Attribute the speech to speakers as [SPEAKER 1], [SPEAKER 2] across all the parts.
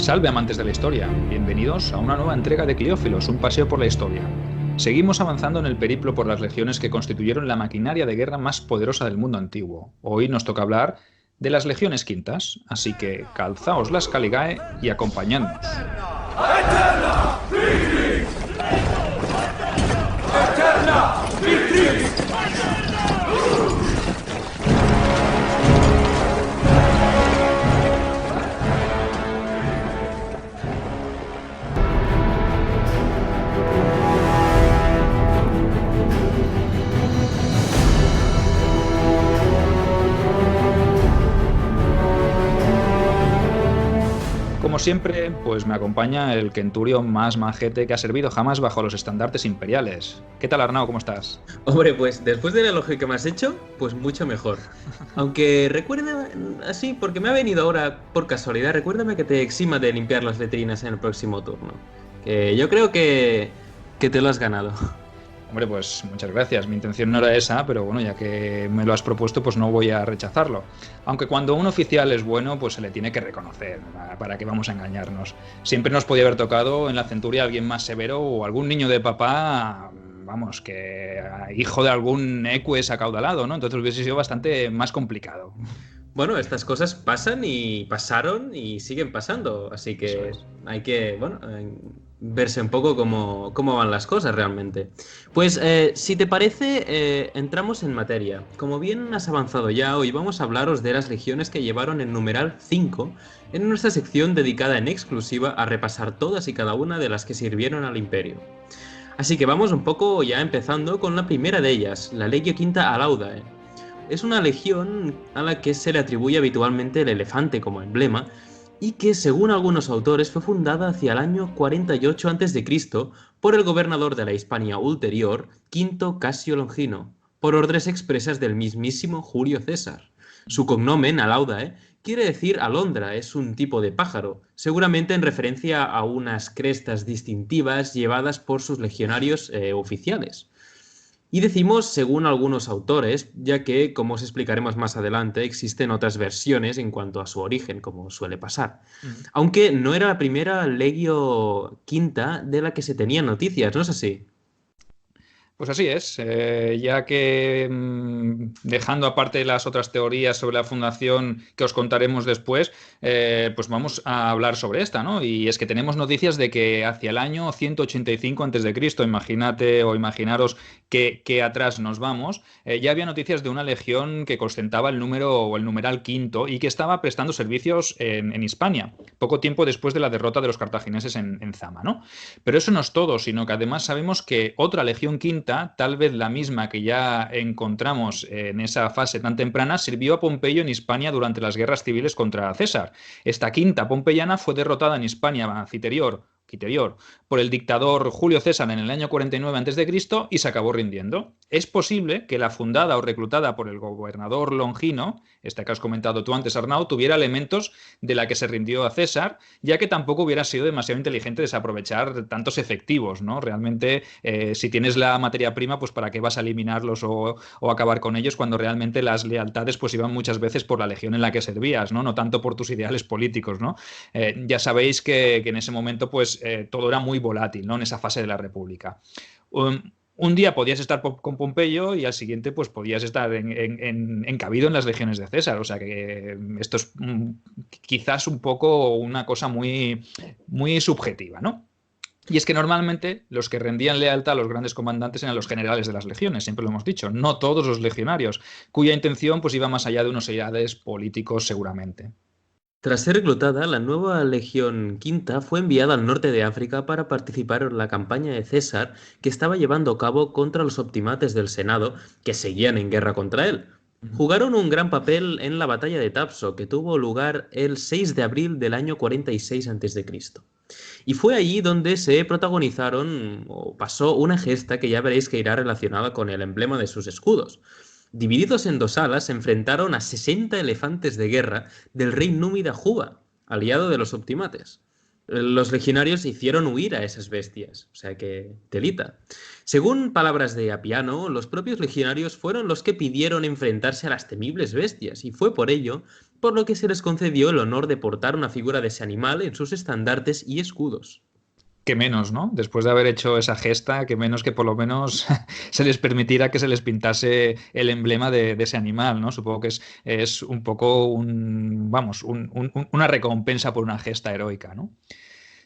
[SPEAKER 1] Salve amantes de la historia, bienvenidos a una nueva entrega de Cleófilos, un paseo por la historia. Seguimos avanzando en el periplo por las legiones que constituyeron la maquinaria de guerra más poderosa del mundo antiguo. Hoy nos toca hablar de las legiones quintas, así que calzaos las caligae y acompañadnos.
[SPEAKER 2] Eterna Victrix! Eterna Victrix!
[SPEAKER 1] Como siempre, pues me acompaña el kenturio más majete que ha servido jamás bajo los estandartes imperiales. ¿Qué tal, Arnau? ¿Cómo estás?
[SPEAKER 3] Hombre, pues después del elogio que me has hecho, pues mucho mejor. Aunque recuerda, así, porque me ha venido ahora por casualidad, recuérdame que te exima de limpiar las letrinas en el próximo turno. Que yo creo que te lo has ganado.
[SPEAKER 1] Hombre, pues muchas gracias. Mi intención no era esa, pero bueno, ya que me lo has propuesto, pues no voy a rechazarlo. Aunque cuando un oficial es bueno, pues se le tiene que reconocer. ¿Para qué vamos a engañarnos? Siempre nos podía haber tocado en la centuria alguien más severo o algún niño de papá, vamos, que hijo de algún eques acaudalado, ¿no? Entonces hubiese sido bastante más complicado.
[SPEAKER 3] Bueno, estas cosas pasan y pasaron y siguen pasando, así que hay que, bueno, verse un poco cómo van las cosas realmente. Pues, si te parece, entramos en materia. Como bien has avanzado ya, hoy vamos a hablaros de las legiones que llevaron el numeral 5 en nuestra sección dedicada en exclusiva a repasar todas y cada una de las que sirvieron al Imperio. Así que vamos un poco ya empezando con la primera de ellas, la Legio Quinta Alaudae. Es una legión a la que se le atribuye habitualmente el elefante como emblema y que, según algunos autores, fue fundada hacia el año 48 a.C. por el gobernador de la Hispania Ulterior, Quinto Casio Longino, por órdenes expresas del mismísimo Julio César. Su cognomen, Alaudae, quiere decir alondra, es un tipo de pájaro, seguramente en referencia a unas crestas distintivas llevadas por sus legionarios oficiales. Y decimos según algunos autores, ya que, como os explicaremos más adelante, existen otras versiones en cuanto a su origen, como suele pasar. Aunque no era la primera Legio Quinta de la que se tenían noticias, ¿no es así?
[SPEAKER 1] Pues así es, ya que dejando aparte las otras teorías sobre la fundación que os contaremos después, pues vamos a hablar sobre esta, ¿no? Y es que tenemos noticias de que hacia el año 185 a.C., imagínate o imaginaros que atrás nos vamos, ya había noticias de una legión que ostentaba el número o el numeral quinto y que estaba prestando servicios en Hispania, poco tiempo después de la derrota de los cartagineses en Zama, ¿no? Pero eso no es todo, sino que además sabemos que otra legión quinta, tal vez la misma que ya encontramos en esa fase tan temprana, sirvió a Pompeyo en Hispania durante las guerras civiles contra César. Esta quinta pompeyana fue derrotada en Hispania Citerior por el dictador Julio César en el año 49 a.C. y se acabó rindiendo. Es posible que la fundada o reclutada por el gobernador Longino, esta que has comentado tú antes, Arnau, tuviera elementos de la que se rindió a César, ya que tampoco hubiera sido demasiado inteligente desaprovechar tantos efectivos, ¿no? Realmente, si tienes la materia prima, pues para qué vas a eliminarlos o acabar con ellos cuando realmente las lealtades pues iban muchas veces por la legión en la que servías, ¿no? No tanto por tus ideales políticos, ¿no? Ya sabéis que en ese momento pues todo era muy volátil, ¿no? En esa fase de la República. Un día podías estar con Pompeyo y al siguiente pues podías estar encabido en las legiones de César. O sea que esto es quizás un poco una cosa muy, muy subjetiva, ¿no? Y es que normalmente los que rendían lealtad a los grandes comandantes eran los generales de las legiones, siempre lo hemos dicho, no todos los legionarios, cuya intención pues iba más allá de unos ideales políticos seguramente.
[SPEAKER 3] Tras ser reclutada, la nueva Legión Quinta fue enviada al norte de África para participar en la campaña de César que estaba llevando a cabo contra los optimates del Senado que seguían en guerra contra él. Jugaron un gran papel en la batalla de Tapso, que tuvo lugar el 6 de abril del año 46 a.C. Y fue allí donde se protagonizaron o pasó una gesta que ya veréis que irá relacionada con el emblema de sus escudos. Divididos en dos alas, se enfrentaron a 60 elefantes de guerra del rey númida Juba, aliado de los optimates. los legionarios hicieron huir a esas bestias, o sea que telita. Según palabras de Apiano, los propios legionarios fueron los que pidieron enfrentarse a las temibles bestias, y fue por ello por lo que se les concedió el honor de portar una figura de ese animal en sus estandartes y escudos.
[SPEAKER 1] Que menos, ¿no? Después de haber hecho esa gesta, que menos que por lo menos se les permitiera que se les pintase el emblema de ese animal, ¿no? Supongo que es un poco una recompensa por una gesta heroica, ¿no?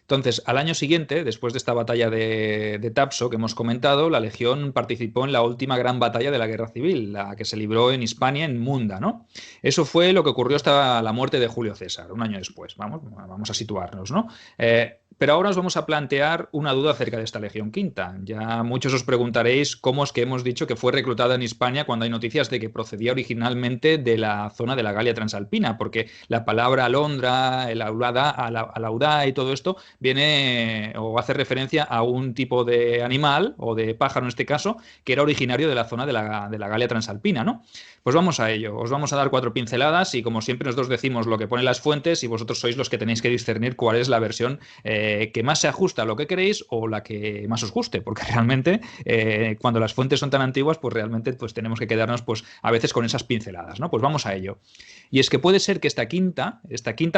[SPEAKER 1] Entonces, al año siguiente, después de esta batalla de Tapso que hemos comentado, la Legión participó en la última gran batalla de la Guerra Civil, la que se libró en Hispania, en Munda, ¿no? Eso fue lo que ocurrió hasta la muerte de Julio César, un año después. Vamos a situarnos, ¿no? Pero ahora os vamos a plantear una duda acerca de esta Legión Quinta. Ya muchos os preguntaréis cómo es que hemos dicho que fue reclutada en Hispania cuando hay noticias de que procedía originalmente de la zona de la Galia Transalpina, porque la palabra alondra, el alaudá y todo esto viene o hace referencia a un tipo de animal, o de pájaro en este caso, que era originario de la zona de la Galia Transalpina, ¿no? Pues vamos a ello. Os vamos a dar 4 pinceladas y, como siempre, nosotros decimos lo que ponen las fuentes y vosotros sois los que tenéis que discernir cuál es la versión que más se ajusta a lo que queréis o la que más os guste, porque realmente cuando las fuentes son tan antiguas, pues realmente pues tenemos que quedarnos pues a veces con esas pinceladas, ¿no? Pues vamos a ello. Y es que puede ser que esta quinta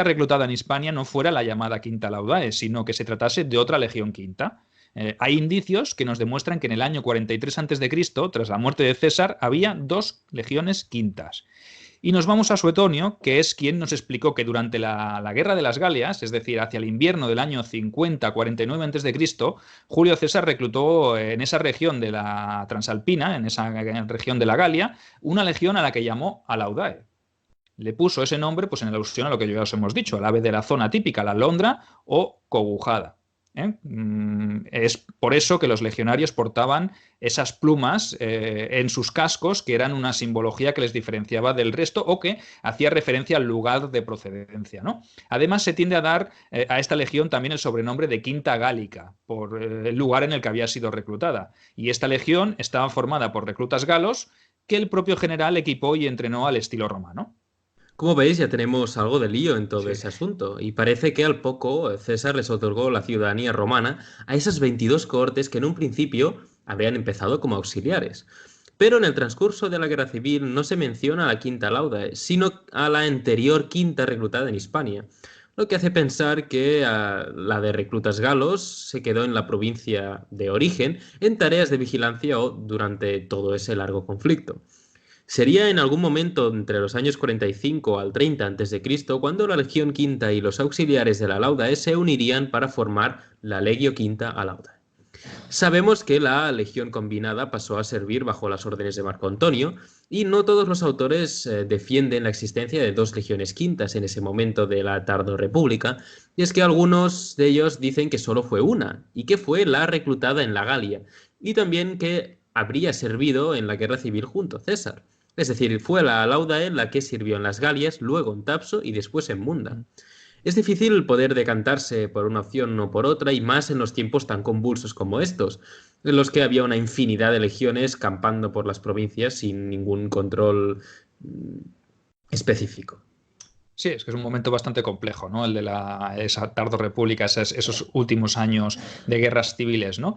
[SPEAKER 1] reclutada en Hispania no fuera la llamada Quinta Laudae, sino que se tratase de otra legión quinta. Hay indicios que nos demuestran que en el año 43 a.C., tras la muerte de César, había 2 legiones quintas. Y nos vamos a Suetonio, que es quien nos explicó que durante la Guerra de las Galias, es decir, hacia el invierno del año 50-49 a.C., Julio César reclutó en esa región de la Transalpina, en esa región de la Galia, una legión a la que llamó Alaudae. Le puso ese nombre pues en alusión a lo que ya os hemos dicho, al ave de la zona típica, la alondra o cobujada. Es por eso que los legionarios portaban esas plumas en sus cascos, que eran una simbología que les diferenciaba del resto o que hacía referencia al lugar de procedencia, ¿no? Además, se tiende a dar a esta legión también el sobrenombre de Quinta Gálica, por el lugar en el que había sido reclutada. Y esta legión estaba formada por reclutas galos que el propio general equipó y entrenó al estilo romano.
[SPEAKER 3] Como veis, ya tenemos algo de lío en todo
[SPEAKER 1] Sí.
[SPEAKER 3] ese asunto, y parece que al poco César les otorgó la ciudadanía romana a esas 22 cohortes que en un principio habrían empezado como auxiliares. Pero en el transcurso de la Guerra Civil no se menciona a la Quinta Laudae, sino a la anterior quinta reclutada en Hispania, lo que hace pensar que la de reclutas galos se quedó en la provincia de origen en tareas de vigilancia o durante todo ese largo conflicto. Sería en algún momento entre los años 45 al 30 a.C. cuando la Legión Quinta y los auxiliares de la Laudae se unirían para formar la Legio Quinta Alaudae. Sabemos que la Legión Combinada pasó a servir bajo las órdenes de Marco Antonio, y no todos los autores defienden la existencia de 2 legiones quintas en ese momento de la Tardorrepública, y es que algunos de ellos dicen que solo fue una, y que fue la reclutada en la Galia, y también que habría servido en la Guerra Civil junto a César. Es decir, fue la Laudae la que sirvió en las Galias, luego en Tapso y después en Munda. Es difícil poder decantarse por una opción o por otra, y más en los tiempos tan convulsos como estos, en los que había una infinidad de legiones campando por las provincias sin ningún control específico.
[SPEAKER 1] Sí, es que es un momento bastante complejo, ¿no? El de esa Tardorrepública, esos últimos años de guerras civiles, ¿no?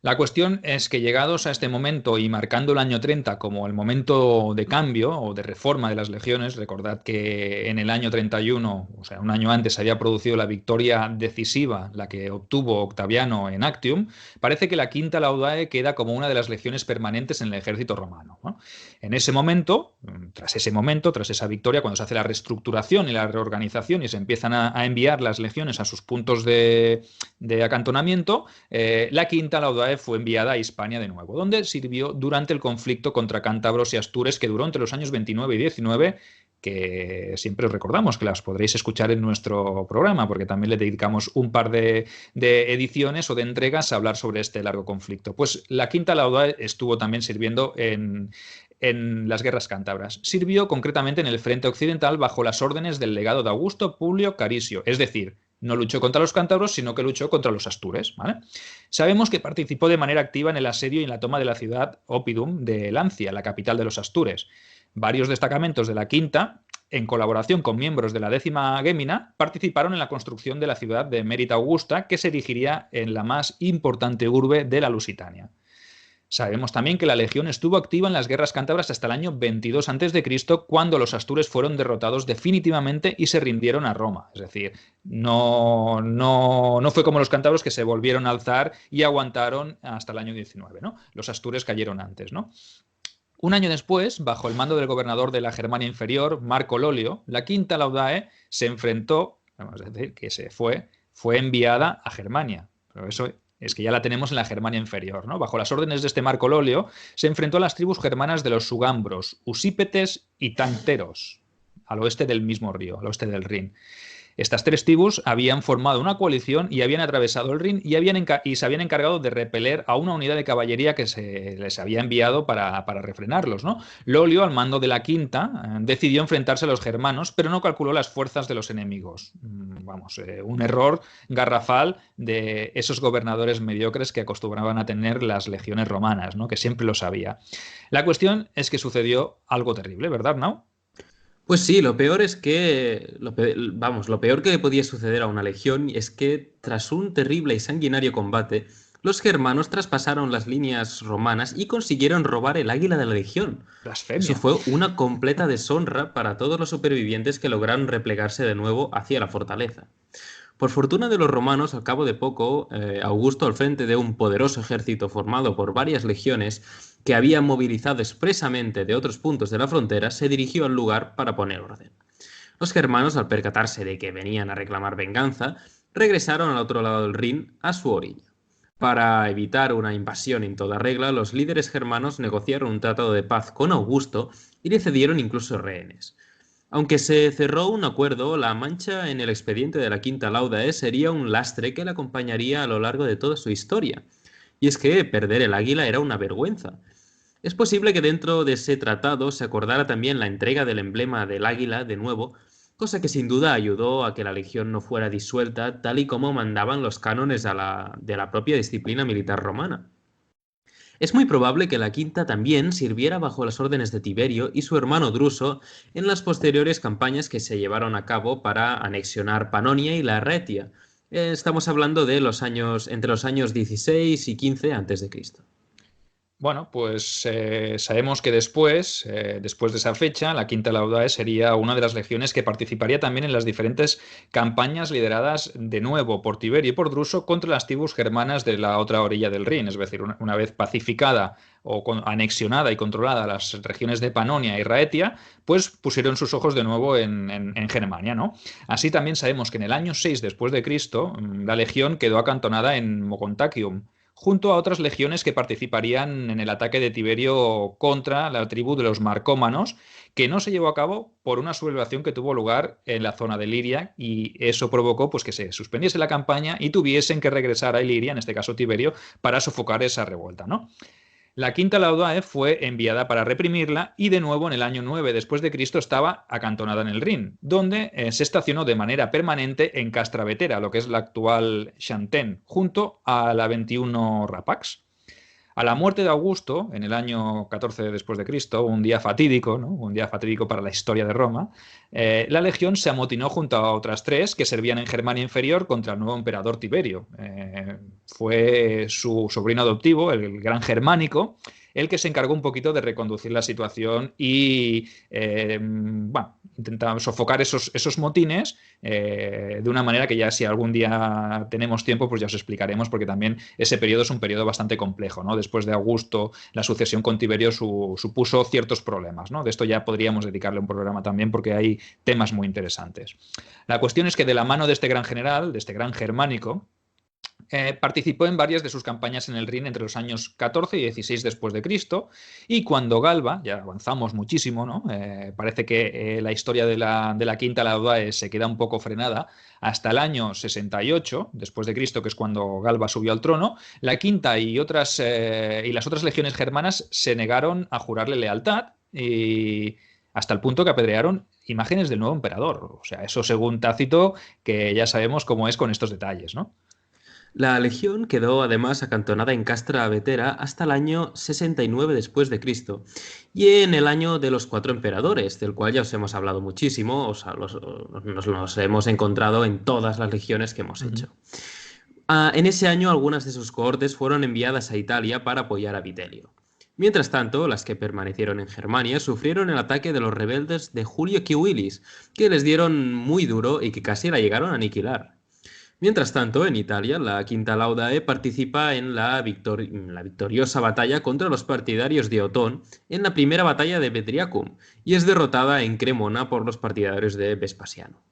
[SPEAKER 1] La cuestión es que, llegados a este momento y marcando el año 30 como el momento de cambio o de reforma de las legiones, recordad que en el año 31, o sea, un año antes, se había producido la victoria decisiva, la que obtuvo Octaviano en Actium. Parece que la Quinta Laudae queda como una de las legiones permanentes en el ejército romano, ¿no? En ese momento, tras esa victoria, cuando se hace la reestructuración y la reorganización y se empiezan a enviar las legiones a sus puntos de acantonamiento, la Quinta Laudae fue enviada a Hispania de nuevo, donde sirvió durante el conflicto contra cántabros y astures, que duró entre los años 29 y 19, que siempre os recordamos que las podréis escuchar en nuestro programa, porque también le dedicamos un par de ediciones o de entregas a hablar sobre este largo conflicto. Pues la Quinta Laudae estuvo también sirviendo en las guerras cántabras. Sirvió concretamente en el frente occidental bajo las órdenes del legado de Augusto Publio Carisio, es decir, no luchó contra los cántabros, sino que luchó contra los astures, ¿vale? Sabemos que participó de manera activa en el asedio y en la toma de la ciudad Oppidum de Lancia, la capital de los astures. Varios destacamentos de la Quinta en colaboración con miembros de la 10ª Gémina, participaron en la construcción de la ciudad de Mérita Augusta, que se erigiría en la más importante urbe de la Lusitania. Sabemos también que la legión estuvo activa en las guerras cántabras hasta el año 22 a.C., cuando los astures fueron derrotados definitivamente y se rindieron a Roma. Es decir, no fue como los cántabros, que se volvieron a alzar y aguantaron hasta el año 19, ¿no? Los astures cayeron antes, ¿no? Un año después, bajo el mando del gobernador de la Germania Inferior, Marco Lolio, la Quinta Laudae se enfrentó, vamos a decir que fue enviada a Germania. Pero eso es que ya la tenemos en la Germania Inferior, ¿no? Bajo las órdenes de este Marco Lolio, se enfrentó a las tribus germanas de los sugambros, usípetes y tanteros, al oeste del mismo río, al oeste del Rin. Estas 3 tribus habían formado una coalición y habían atravesado el Rin y se habían encargado de repeler a una unidad de caballería que se les había enviado para refrenarlos, ¿no? Lolio, al mando de la Quinta, decidió enfrentarse a los germanos, pero no calculó las fuerzas de los enemigos. Vamos, un error garrafal de esos gobernadores mediocres que acostumbraban a tener las legiones romanas, ¿no? Que siempre lo sabía. La cuestión es que sucedió algo terrible, ¿verdad, Nau?
[SPEAKER 3] Pues sí, lo peor es que, lo peor que le podía suceder a una legión es que tras un terrible y sanguinario combate, los germanos traspasaron las líneas romanas y consiguieron robar el águila de la legión.
[SPEAKER 1] Blasfemia.
[SPEAKER 3] Eso fue una completa deshonra para todos los supervivientes que lograron replegarse de nuevo hacia la fortaleza. Por fortuna de los romanos, al cabo de poco, Augusto, al frente de un poderoso ejército formado por varias legiones que había movilizado expresamente de otros puntos de la frontera, se dirigió al lugar para poner orden. Los germanos, al percatarse de que venían a reclamar venganza, regresaron al otro lado del Rin, a su orilla. Para evitar una invasión en toda regla, los líderes germanos negociaron un tratado de paz con Augusto y le cedieron incluso rehenes. Aunque se cerró un acuerdo, la mancha en el expediente de la Quinta Laudae sería un lastre que le acompañaría a lo largo de toda su historia. Y es que perder el águila era una vergüenza. Es posible que dentro de ese tratado se acordara también la entrega del emblema del águila de nuevo, cosa que sin duda ayudó a que la legión no fuera disuelta, tal y como mandaban los cánones de la propia disciplina militar romana. Es muy probable que la Quinta también sirviera bajo las órdenes de Tiberio y su hermano Druso en las posteriores campañas que se llevaron a cabo para anexionar Panonia y la Retia. Estamos hablando de entre los años 16 y 15 a.C.
[SPEAKER 1] Bueno, pues sabemos que después de esa fecha, la Quinta Laudae sería una de las legiones que participaría también en las diferentes campañas lideradas de nuevo por Tiberio y por Druso contra las tribus germanas de la otra orilla del Rin. Es decir, una vez pacificada o anexionada y controlada las regiones de Panonia y Raetia, pues pusieron sus ojos de nuevo en Germania, ¿no? Así también sabemos que en el año 6 después de Cristo, la legión quedó acantonada en Mogontacium, junto a otras legiones que participarían en el ataque de Tiberio contra la tribu de los Marcómanos, que no se llevó a cabo por una sublevación que tuvo lugar en la zona de Liria, y eso provocó pues, que se suspendiese la campaña y tuviesen que regresar a Iliria, en este caso Tiberio, para sofocar esa revuelta, ¿no? La Quinta Laudae fue enviada para reprimirla y de nuevo en el año 9 después de Cristo estaba acantonada en el Rin, donde se estacionó de manera permanente en Castra Vetera, lo que es la actual Xanten, junto a la 21 Rapax. A la muerte de Augusto, en el año 14 después de Cristo, un día fatídico, ¿no? Un día fatídico para la historia de Roma, la legión se amotinó junto a otras 3 que servían en Germania Inferior contra el nuevo emperador Tiberio. Fue su sobrino adoptivo, el gran Germánico, el que se encargó un poquito de reconducir la situación y intentar sofocar esos motines de una manera que ya si algún día tenemos tiempo, pues ya os explicaremos, porque también ese periodo es un periodo bastante complejo, ¿no? Después de Augusto, la sucesión con Tiberio supuso ciertos problemas, ¿no? De esto ya podríamos dedicarle un programa también, porque hay temas muy interesantes. La cuestión es que de la mano de este gran general, de este gran germánico, participó en varias de sus campañas en el Rin entre los años 14 y 16 después de Cristo, y cuando Galba, ya avanzamos muchísimo, ¿no? Parece que la historia de la Quinta Laudae se queda un poco frenada hasta el año 68 después de Cristo, que es cuando Galba subió al trono. La Quinta y las otras legiones germanas se negaron a jurarle lealtad, y hasta el punto que apedrearon imágenes del nuevo emperador. O sea, eso según Tácito, que ya sabemos cómo es con estos detalles, ¿no?
[SPEAKER 3] La legión quedó además acantonada en Castra Vetera hasta el año 69 después de Cristo y en el año de los cuatro emperadores, del cual ya os hemos hablado muchísimo, nos hemos encontrado en todas las legiones que hemos
[SPEAKER 1] Ujú.
[SPEAKER 3] hecho. En ese año algunas de sus cohortes fueron enviadas a Italia para apoyar a Vitelio. Mientras tanto, las que permanecieron en Germania sufrieron el ataque de los rebeldes de Julio Quivilis, que les dieron muy duro y que casi la llegaron a aniquilar. Mientras tanto, en Italia, la Quinta Laudae participa en la victoriosa batalla contra los partidarios de Otón en la primera batalla de Bedriacum y es derrotada en Cremona por los partidarios de Vespasiano.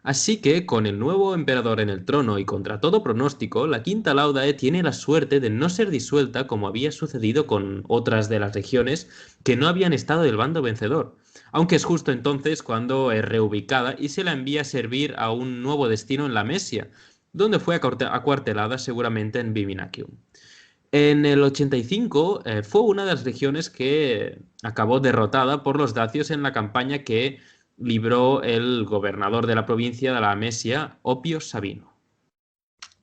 [SPEAKER 3] Así que, con el nuevo emperador en el trono y contra todo pronóstico, la Quinta Laudae tiene la suerte de no ser disuelta como había sucedido con otras de las legiones que no habían estado del bando vencedor, aunque es justo entonces cuando es reubicada y se la envía a servir a un nuevo destino en la Mesia, donde fue acuartelada seguramente en Viminacium. En el 85 fue una de las legiones que acabó derrotada por los dacios en la campaña que libró el gobernador de la provincia de la Mesia, Opio Sabino.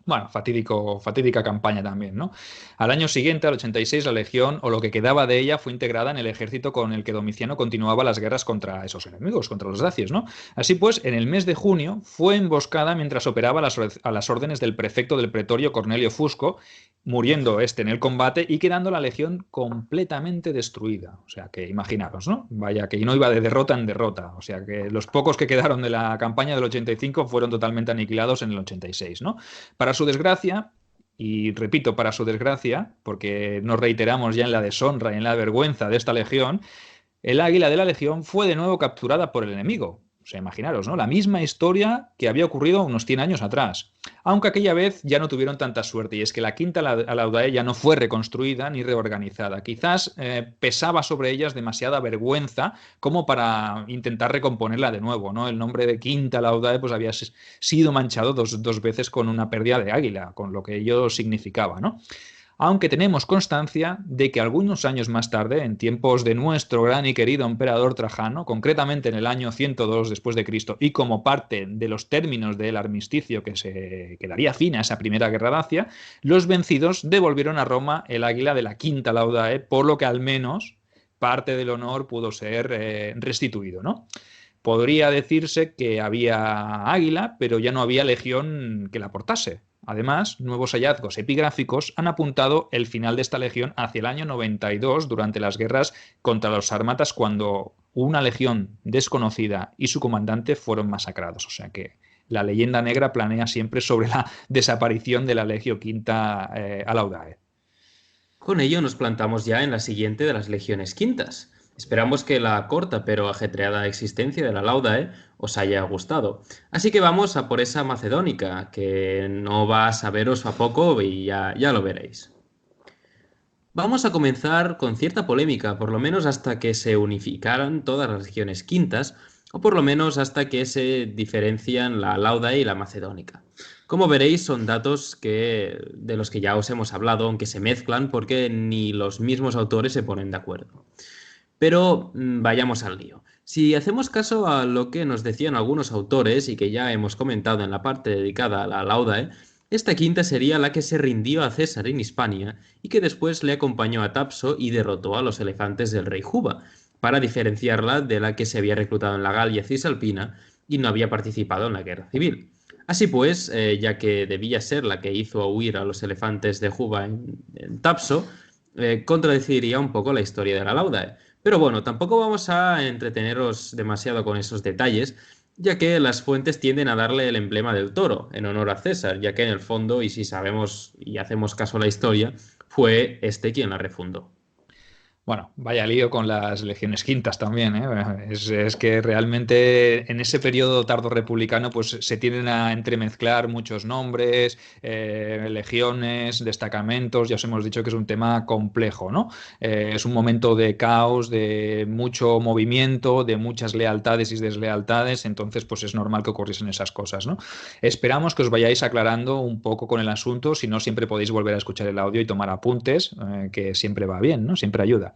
[SPEAKER 1] Bueno, fatídica campaña también, ¿no? Al año siguiente, al 86, la legión, o lo que quedaba de ella, fue integrada en el ejército con el que Domiciano continuaba las guerras contra esos enemigos, contra los dacios, ¿no? Así pues, en el mes de junio fue emboscada mientras operaba a las órdenes del prefecto del pretorio Cornelio Fusco, muriendo este en el combate y quedando la legión completamente destruida. O sea que imaginaros, ¿no? Vaya que no iba de derrota en derrota. O sea que los pocos que quedaron de la campaña del 85 fueron totalmente aniquilados en el 86, ¿no? Para su desgracia, y repito, para su desgracia, porque nos reiteramos ya en la deshonra y en la vergüenza de esta legión, el águila de la legión fue de nuevo capturada por el enemigo. O sea, imaginaros, ¿no? La misma historia que había ocurrido unos 100 años atrás. Aunque aquella vez ya no tuvieron tanta suerte, y es que la Quinta Laudae ya no fue reconstruida ni reorganizada. Quizás pesaba sobre ellas demasiada vergüenza como para intentar recomponerla de nuevo, ¿no? El nombre de Quinta Laudae pues había sido manchado dos veces con una pérdida de águila, con lo que ello significaba, ¿no? Aunque tenemos constancia de que algunos años más tarde, en tiempos de nuestro gran y querido emperador Trajano, concretamente en el año 102 después de Cristo, y como parte de los términos del armisticio que daría fin a esa primera guerra dacia, los vencidos devolvieron a Roma el águila de la Quinta Laudae, por lo que al menos parte del honor pudo ser restituido, ¿no? Podría decirse que había águila, pero ya no había legión que la portase. Además, nuevos hallazgos epigráficos han apuntado el final de esta legión hacia el año 92 durante las guerras contra los sármatas, cuando una legión desconocida y su comandante fueron masacrados. O sea que la leyenda negra planea siempre sobre la desaparición de la Legio Quinta Alaudae.
[SPEAKER 3] Con ello nos plantamos ya en la siguiente de las legiones quintas. Esperamos que la corta pero ajetreada existencia de la Laudae os haya gustado. Así que vamos a por esa macedónica, que no va a saberos a poco y ya lo veréis. Vamos a comenzar con cierta polémica, por lo menos hasta que se unificaran todas las legiones quintas, o por lo menos hasta que se diferencian la Laudae y la macedónica. Como veréis, son datos de los que ya os hemos hablado, aunque se mezclan porque ni los mismos autores se ponen de acuerdo. Pero vayamos al lío. Si hacemos caso a lo que nos decían algunos autores y que ya hemos comentado en la parte dedicada a la Laudae, esta quinta sería la que se rindió a César en Hispania y que después le acompañó a Tapso y derrotó a los elefantes del rey Juba, para diferenciarla de la que se había reclutado en la Galia Cisalpina y no había participado en la guerra civil. Así pues, ya que debía ser la que hizo huir a los elefantes de Juba en Tapso, contradeciría un poco la historia de la Laudae. Pero bueno, tampoco vamos a entreteneros demasiado con esos detalles, ya que las fuentes tienden a darle el emblema del toro, en honor a César, ya que en el fondo, y si sabemos y hacemos caso a la historia, fue este quien la refundó.
[SPEAKER 1] Bueno, vaya lío con las legiones quintas también, ¿eh? Es que realmente en ese periodo tardo republicano pues se tienden a entremezclar muchos nombres, legiones, destacamentos. Ya os hemos dicho que es un tema complejo, ¿no? Es un momento de caos, de mucho movimiento, de muchas lealtades y deslealtades, entonces pues es normal que ocurriesen esas cosas, ¿no? Esperamos que os vayáis aclarando un poco con el asunto. Si no, siempre podéis volver a escuchar el audio y tomar apuntes, que siempre va bien, ¿no? Siempre ayuda.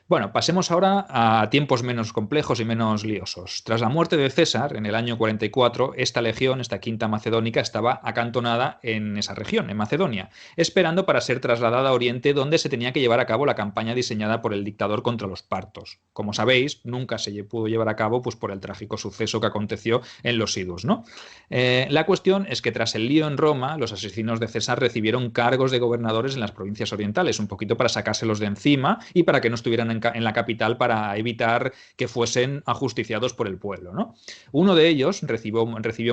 [SPEAKER 1] Bueno, pasemos ahora a tiempos menos complejos y menos liosos. Tras la muerte de César, en el año 44, esta legión, esta quinta macedónica, estaba acantonada en esa región, en Macedonia, esperando para ser trasladada a Oriente, donde se tenía que llevar a cabo la campaña diseñada por el dictador contra los partos. Como sabéis, nunca se pudo llevar a cabo pues, por el trágico suceso que aconteció en los idus, ¿no? La cuestión es que tras el lío en Roma, los asesinos de César recibieron cargos de gobernadores en las provincias orientales, un poquito para sacárselos de encima y para que no estuvieran en la capital para evitar que fuesen ajusticiados por el pueblo, ¿no? Uno de ellos recibió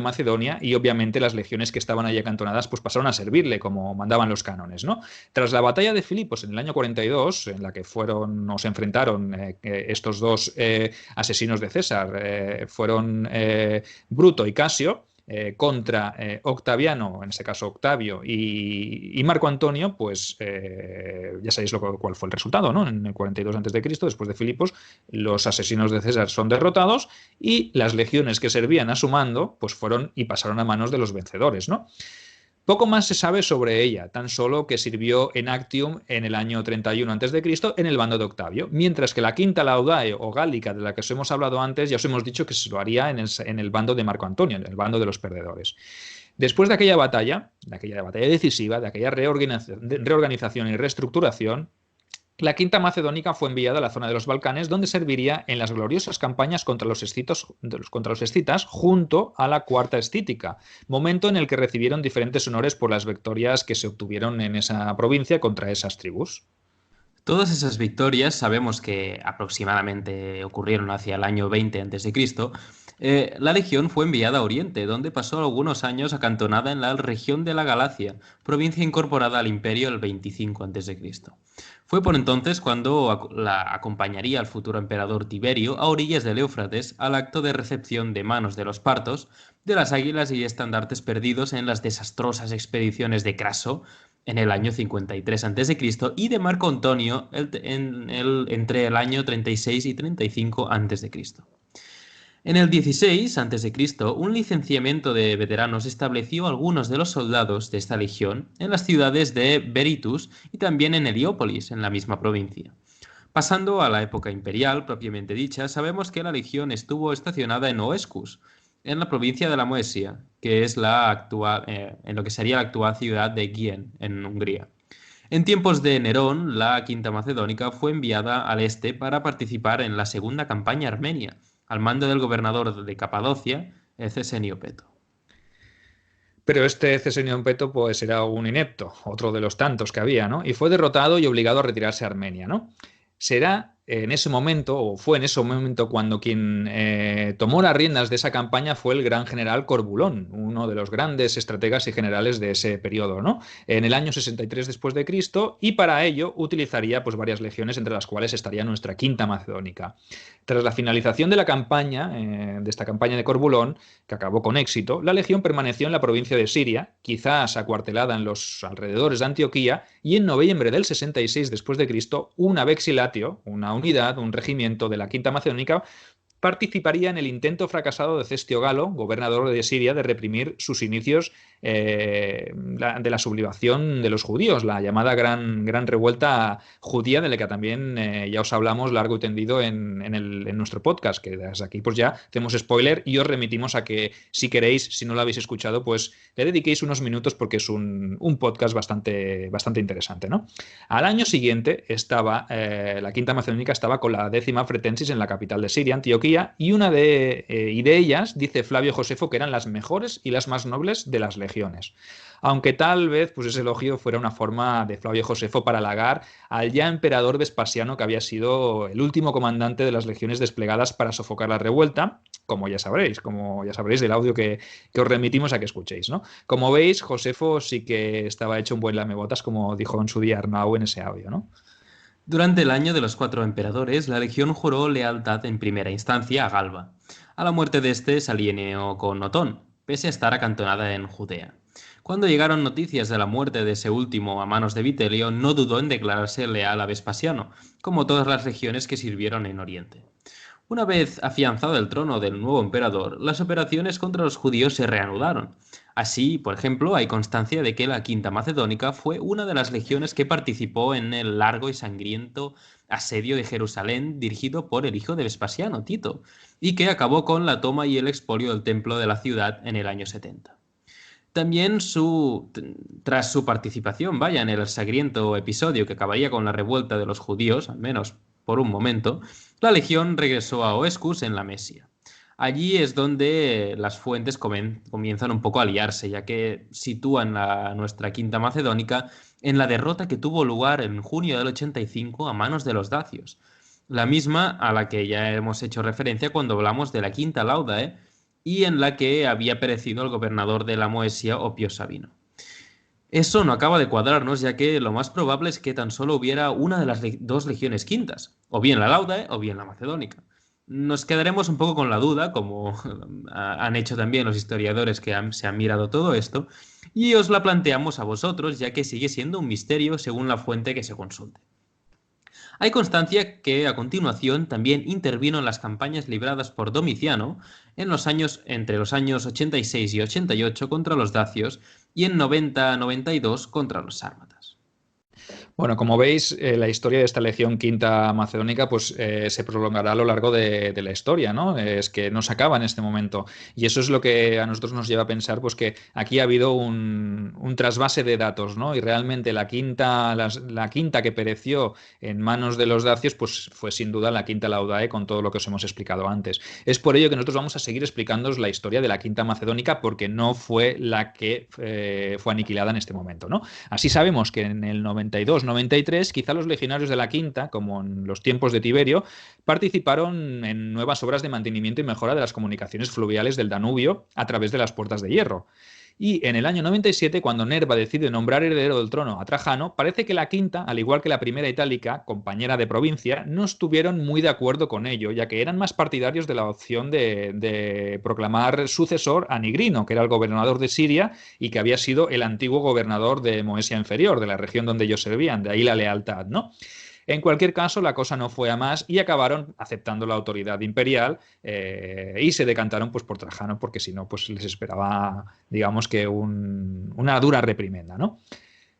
[SPEAKER 1] Macedonia y obviamente las legiones que estaban allí acantonadas pues pasaron a servirle como mandaban los cánones, ¿no? Tras la batalla de Filipos en el año 42, en la que se enfrentaron estos dos asesinos de César, fueron Bruto y Casio, contra Octaviano, en ese caso Octavio, y Marco Antonio, pues ya sabéis cuál fue el resultado, ¿no? En el 42 a.C., después de Filipos, los asesinos de César son derrotados y las legiones que servían a su mando, pues fueron y pasaron a manos de los vencedores, ¿no? Poco más se sabe sobre ella, tan solo que sirvió en Actium en el año 31 a.C. en el bando de Octavio, mientras que la quinta Laudae o Gálica, de la que os hemos hablado antes, ya os hemos dicho que se lo haría en el bando de Marco Antonio, en el bando de los perdedores. Después de aquella batalla decisiva, de aquella reorganización y reestructuración, la quinta macedónica fue enviada a la zona de los Balcanes, donde serviría en las gloriosas campañas contra los escitas junto a la cuarta escítica, momento en el que recibieron diferentes honores por las victorias que se obtuvieron en esa provincia contra esas tribus.
[SPEAKER 3] Todas esas victorias sabemos que aproximadamente ocurrieron hacia el año 20 a.C. La legión fue enviada a Oriente, donde pasó algunos años acantonada en la región de la Galacia, provincia incorporada al imperio el 25 a.C. Fue por entonces cuando la acompañaría al futuro emperador Tiberio a orillas del Éufrates al acto de recepción de manos de los partos de las águilas y estandartes perdidos en las desastrosas expediciones de Craso en el año 53 a.C. y de Marco Antonio entre el año 36 y 35 a.C. En el 16 a.C., un licenciamiento de veteranos estableció algunos de los soldados de esta legión en las ciudades de Berytus y también en Heliópolis, en la misma provincia. Pasando a la época imperial propiamente dicha, sabemos que la legión estuvo estacionada en Oescus, en la provincia de la Moesia, que es en lo que sería la actual ciudad de Gien, en Hungría. En tiempos de Nerón, la quinta macedónica fue enviada al este para participar en la segunda campaña armenia, al mando del gobernador de Capadocia, Cesenio Peto.
[SPEAKER 1] Pero este Cesenio Peto pues era un inepto, otro de los tantos que había, ¿no? Y fue derrotado y obligado a retirarse a Armenia, ¿no? Será en ese momento, o fue en ese momento, cuando quien tomó las riendas de esa campaña fue el gran general Corbulón, uno de los grandes estrategas y generales de ese periodo, ¿no? En el año 63 después de Cristo, y para ello utilizaría pues varias legiones, entre las cuales estaría nuestra quinta macedónica. Tras la finalización de la campaña, de esta campaña de Corbulón, que acabó con éxito, la legión permaneció en la provincia de Siria, quizás acuartelada en los alrededores de Antioquía, y en noviembre del 66 después de Cristo, una vexilatio, una unidad, un regimiento de la quinta macedónica, participaría en el intento fracasado de Cestio Galo, gobernador de Siria, de reprimir sus inicios de la sublevación de los judíos, la llamada gran revuelta judía, de la que también ya os hablamos largo y tendido en nuestro podcast, que desde aquí pues ya hacemos spoiler y os remitimos a que, si queréis, si no lo habéis escuchado, pues le dediquéis unos minutos, porque es un podcast bastante interesante, ¿no? Al año siguiente la quinta macedónica estaba con la 10ª fretensis en la capital de Siria, Antioquía, y de ellas dice Flavio Josefo que eran las mejores y las más nobles de las legiones. Aunque tal vez pues ese elogio fuera una forma de Flavio Josefo para halagar al ya emperador Vespasiano, que había sido el último comandante de las legiones desplegadas para sofocar la revuelta, como ya sabréis del audio que os remitimos a que escuchéis, ¿no? Como veis, Josefo sí que estaba hecho un buen lamebotas, como dijo en su día Arnau en ese audio, ¿no?
[SPEAKER 3] Durante el año de los 4 emperadores, la legión juró lealtad en primera instancia a Galba. A la muerte de este se alineó con Otón, pese a estar acantonada en Judea. Cuando llegaron noticias de la muerte de ese último a manos de Vitelio, no dudó en declararse leal a Vespasiano, como todas las legiones que sirvieron en Oriente. Una vez afianzado el trono del nuevo emperador, las operaciones contra los judíos se reanudaron. Así, por ejemplo, hay constancia de que la quinta macedónica fue una de las legiones que participó en el largo y sangriento asedio de Jerusalén dirigido por el hijo de Vespasiano, Tito, y que acabó con la toma y el expolio del templo de la ciudad en el año 70. También tras su participación, en el sangriento episodio que acabaría con la revuelta de los judíos, al menos por un momento, la legión regresó a Oescus en la Mesia. Allí es donde las fuentes comienzan un poco a liarse, ya que sitúan a nuestra quinta macedónica en la derrota que tuvo lugar en junio del 85 a manos de los dacios, la misma a la que ya hemos hecho referencia cuando hablamos de la quinta Laudae, y en la que había perecido el gobernador de la Moesia, Opio Sabino. Eso no acaba de cuadrarnos, ya que lo más probable es que tan solo hubiera una de las dos legiones quintas, o bien la Laudae o bien la macedónica. Nos quedaremos un poco con la duda, como han hecho también los historiadores que se han mirado todo esto, y os la planteamos a vosotros, ya que sigue siendo un misterio según la fuente que se consulte. Hay constancia que a continuación también intervino en las campañas libradas por Domiciano entre los años 86 y 88 contra los dacios y en 90-92 contra los sármatas.
[SPEAKER 1] Bueno, como veis, la historia de esta legión quinta macedónica pues, se prolongará a lo largo de la historia, ¿no? Es que no se acaba en este momento. Y eso es lo que a nosotros nos lleva a pensar pues, que aquí ha habido un trasvase de datos, ¿no? Y realmente la quinta que pereció en manos de los dacios pues, fue sin duda la quinta Laudae, con todo lo que os hemos explicado antes. Es por ello que nosotros vamos a seguir explicándoos la historia de la quinta macedónica, porque no fue la que fue aniquilada en este momento, ¿no? Así sabemos que en el 92-93, quizá los legionarios de la quinta, como en los tiempos de Tiberio, participaron en nuevas obras de mantenimiento y mejora de las comunicaciones fluviales del Danubio a través de las puertas de hierro. Y en el año 97, cuando Nerva decide nombrar heredero del trono a Trajano, parece que la quinta, al igual que la primera itálica, compañera de provincia, no estuvieron muy de acuerdo con ello, ya que eran más partidarios de la opción de proclamar sucesor a Nigrino, que era el gobernador de Siria y que había sido el antiguo gobernador de Moesia Inferior, de la región donde ellos servían, de ahí la lealtad, ¿no? En cualquier caso, la cosa no fue a más y acabaron aceptando la autoridad imperial y se decantaron pues, por Trajano, porque si no, pues les esperaba, digamos que una dura reprimenda, ¿no?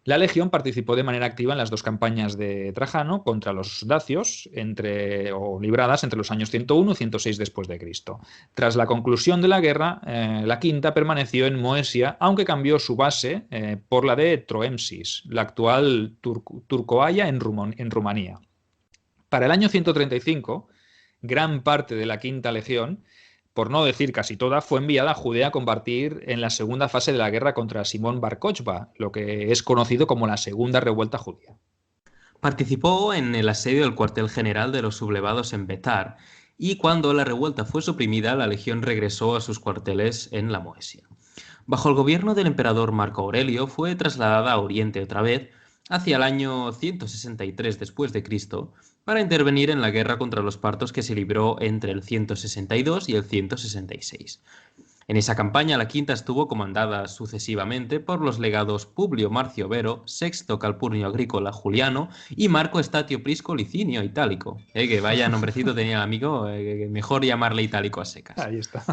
[SPEAKER 1] La legión participó de manera activa en las dos campañas de Trajano contra los dacios, libradas entre los años 101 y 106 después de Cristo. Tras la conclusión de la guerra, la quinta permaneció en Moesia, aunque cambió su base por la de Troemsis, la actual Turcoaya en Rumanía. Para el año 135, gran parte de la quinta legión, por no decir casi toda, fue enviada a Judea a combatir en la segunda fase de la guerra contra Simón Bar Kokhba, lo que es conocido como la Segunda Revuelta Judía.
[SPEAKER 3] Participó en el asedio del cuartel general de los sublevados en Betar, y cuando la revuelta fue suprimida, la legión regresó a sus cuarteles en la Moesia. Bajo el gobierno del emperador Marco Aurelio fue trasladada a Oriente otra vez, hacia el año 163 después de Cristo, para intervenir en la guerra contra los partos que se libró entre el 162 y el 166. En esa campaña la quinta estuvo comandada sucesivamente por los legados Publio Marcio Vero, Sexto Calpurnio Agrícola Juliano y Marco Estatio Prisco Licinio Itálico. Que vaya nombrecito tenía el amigo, mejor llamarle Itálico a secas.
[SPEAKER 1] Ahí está.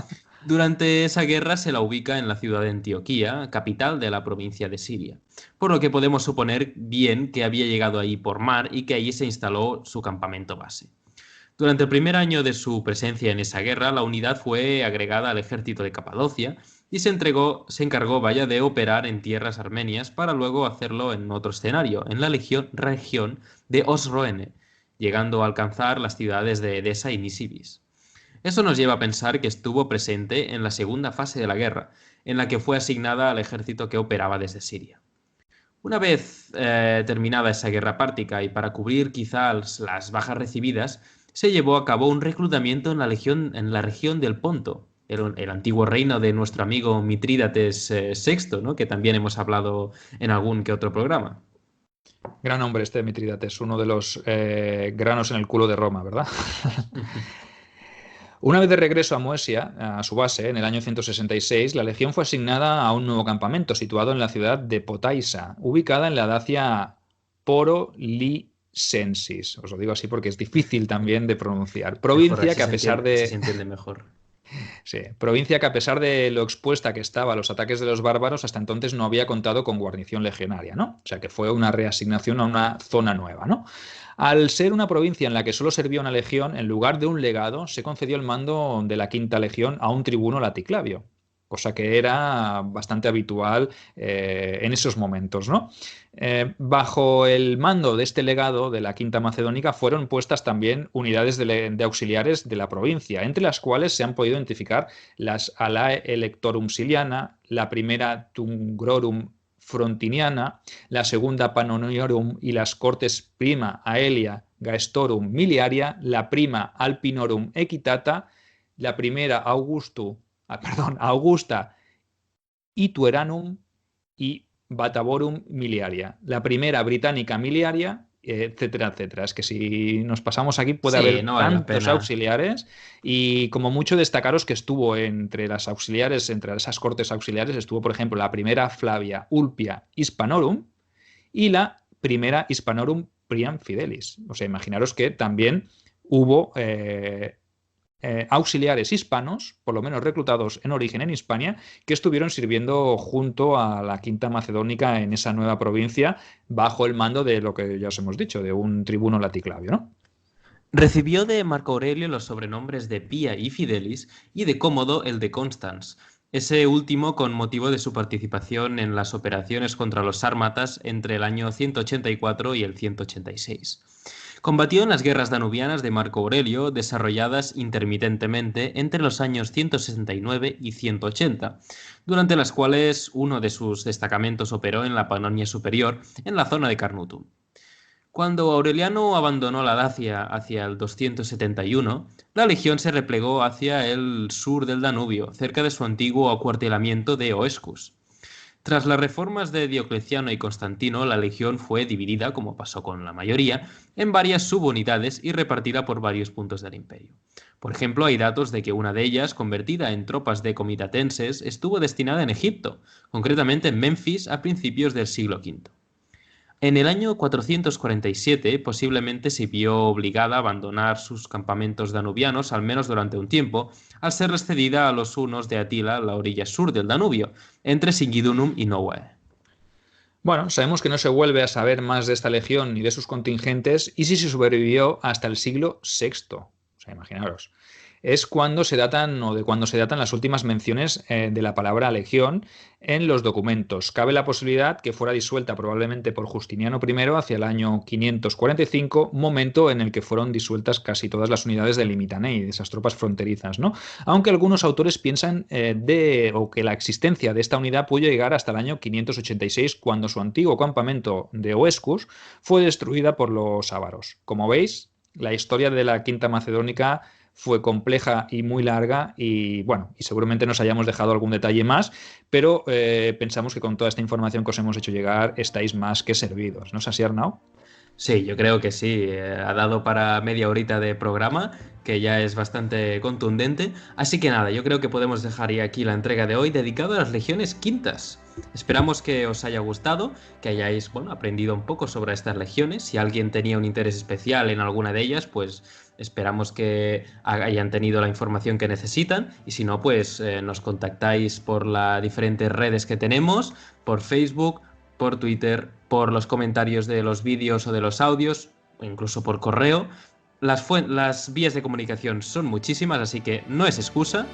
[SPEAKER 3] Durante esa guerra se la ubica en la ciudad de Antioquía, capital de la provincia de Siria, por lo que podemos suponer bien que había llegado ahí por mar y que allí se instaló su campamento base. Durante el primer año de su presencia en esa guerra, la unidad fue agregada al ejército de Capadocia y se encargó de operar en tierras armenias para luego hacerlo en otro escenario, en la región de Osroene, llegando a alcanzar las ciudades de Edesa y Nisibis. Eso nos lleva a pensar que estuvo presente en la segunda fase de la guerra, en la que fue asignada al ejército que operaba desde Siria. Una vez terminada esa guerra pártica y para cubrir quizás las bajas recibidas, se llevó a cabo un reclutamiento en la región del Ponto, el antiguo reino de nuestro amigo Mitrídates VI, ¿no? Que también hemos hablado en algún que otro programa.
[SPEAKER 1] Gran hombre este Mitrídates, uno de los granos en el culo de Roma, ¿verdad? Una vez de regreso a Moesia, a su base, en el año 166, la legión fue asignada a un nuevo campamento situado en la ciudad de Potaissa, ubicada en la Dacia Porolicensis. Os lo digo así porque es difícil también de pronunciar. Provincia que a pesar de...
[SPEAKER 3] Se entiende mejor.
[SPEAKER 1] Sí, provincia que a pesar de lo expuesta que estaba a los ataques de los bárbaros, hasta entonces no había contado con guarnición legionaria, ¿no? O sea que fue una reasignación a una zona nueva, ¿no? Al ser una provincia en la que solo servía una legión, en lugar de un legado, se concedió el mando de la quinta legión a un tribuno laticlavio, cosa que era bastante habitual en esos momentos, ¿no? Bajo el mando de este legado de la Quinta Macedónica fueron puestas también unidades de auxiliares de la provincia, entre las cuales se han podido identificar las Alae Electorum Siliana, la primera Tungrorum Frontiniana, la segunda Pannoniorum y las cortes prima Aelia Gaestorum Miliaria, la prima Alpinorum Equitata, la primera Augusta Itueranum y Bataborum Miliaria, la primera británica miliaria, etcétera, etcétera. Es que si nos pasamos aquí puede haber
[SPEAKER 3] no vale la
[SPEAKER 1] tantos
[SPEAKER 3] pena.
[SPEAKER 1] auxiliares y como mucho destacaros que estuvo entre las auxiliares, entre esas cortes auxiliares, estuvo por ejemplo la primera Flavia Ulpia Hispanorum y la primera Hispanorum Priam Fidelis. O sea, imaginaros que también hubo auxiliares hispanos, por lo menos reclutados en origen en Hispania, que estuvieron sirviendo junto a la Quinta Macedónica en esa nueva provincia, bajo el mando de lo que ya os hemos dicho, de un tribuno laticlavio, ¿no?
[SPEAKER 3] Recibió de Marco Aurelio los sobrenombres de Pia y Fidelis y de Cómodo el de Constans, ese último con motivo de su participación en las operaciones contra los sármatas entre el año 184 y el 186. Combatió en las guerras danubianas de Marco Aurelio, desarrolladas intermitentemente entre los años 169 y 180, durante las cuales uno de sus destacamentos operó en la Panonia Superior, en la zona de Carnutum. Cuando Aureliano abandonó la Dacia hacia el 271, la legión se replegó hacia el sur del Danubio, cerca de su antiguo acuartelamiento de Oescus. Tras las reformas de Diocleciano y Constantino, la legión fue dividida, como pasó con la mayoría, en varias subunidades y repartida por varios puntos del imperio. Por ejemplo, hay datos de que una de ellas, convertida en tropas de comitatenses, estuvo destinada en Egipto, concretamente en Memphis a principios del siglo V. En el año 447 posiblemente se vio obligada a abandonar sus campamentos danubianos al menos durante un tiempo, al ser cedida a los hunos de Atila la orilla sur del Danubio, entre Singidunum y Novae.
[SPEAKER 1] Bueno, sabemos que no se vuelve a saber más de esta legión ni de sus contingentes y si se sobrevivió hasta el siglo VI. O sea, imaginaros. Es cuando se datan o de cuando se datan las últimas menciones de la palabra legión en los documentos. Cabe la posibilidad que fuera disuelta probablemente por Justiniano I hacia el año 545, momento en el que fueron disueltas casi todas las unidades del Limitanei, de esas tropas fronterizas, ¿no? Aunque algunos autores piensan que la existencia de esta unidad pudo llegar hasta el año 586, cuando su antiguo campamento de Oescus fue destruida por los ávaros. Como veis, la historia de la Quinta Macedónica fue compleja y muy larga y bueno, y seguramente nos hayamos dejado algún detalle más, pero pensamos que con toda esta información que os hemos hecho llegar estáis más que servidos. ¿No es así, Arnau?
[SPEAKER 3] Sí, yo creo que sí. Ha dado para media horita de programa, que ya es bastante contundente. Así que nada, yo creo que podemos dejar ya aquí la entrega de hoy dedicada a las legiones quintas. Esperamos que os haya gustado, que hayáis aprendido un poco sobre estas legiones. Si alguien tenía un interés especial en alguna de ellas, pues esperamos que hayan tenido la información que necesitan. Y si no, pues nos contactáis por las diferentes redes que tenemos, por Facebook, por Twitter, por los comentarios de los vídeos o de los audios, o incluso por correo. Las vías de comunicación son muchísimas, así que no es excusa.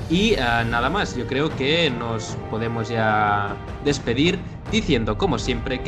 [SPEAKER 3] Y nada más, yo creo que nos podemos ya despedir diciendo, como siempre, que